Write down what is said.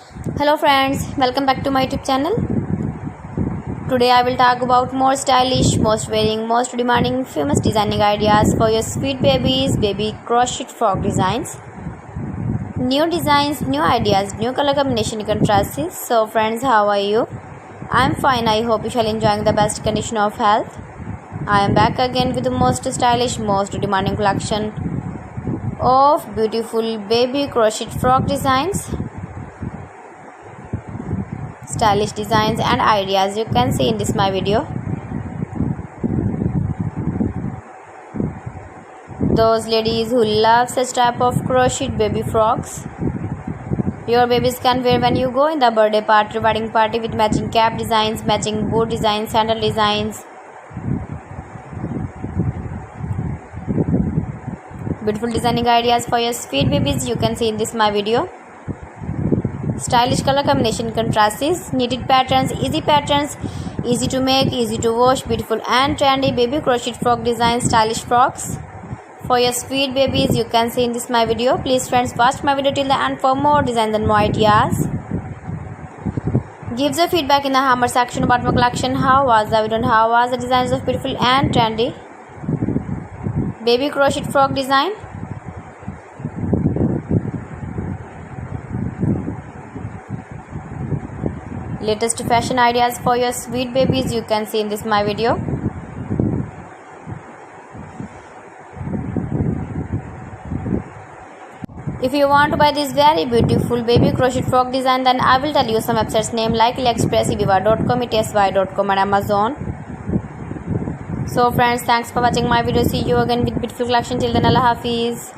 Hello friends, welcome back to my YouTube channel. Today I will talk about more stylish, most wearing, most demanding, famous designing ideas for your sweet babies, baby crochet frog designs. New designs, new ideas, new color combination contrasts. So friends, how are you? I am fine. I hope you shall enjoying the best condition of health. I am back again with the most stylish, most demanding collection of beautiful baby crochet frog designs. Stylish designs and ideas you can see in this my video. Those ladies who love such type of crocheted baby frogs, your babies can wear when you go in the birthday party, wedding party, with matching cap designs, matching boot designs, sandal designs. Beautiful designing ideas for your sweet babies you can see in this my video. Stylish color combination contrasts, knitted patterns, easy to make, easy to wash, beautiful and trendy baby crochet frog designs, stylish frocks for your sweet babies you can see in this my video. Please friends, watch my video till the end for more designs and more ideas. Give the feedback in the hammer section about my collection. How was the video and how was the designs of beautiful and trendy baby crochet frog design? Latest fashion ideas for your sweet babies you can see in this my video. If you want to buy this very beautiful baby crochet frog design, then I will tell you some websites name like AliExpress, eviva.com, etsy.com and Amazon. So friends, thanks for watching my video. See you again with beautiful collection. Till then, Allah Hafiz.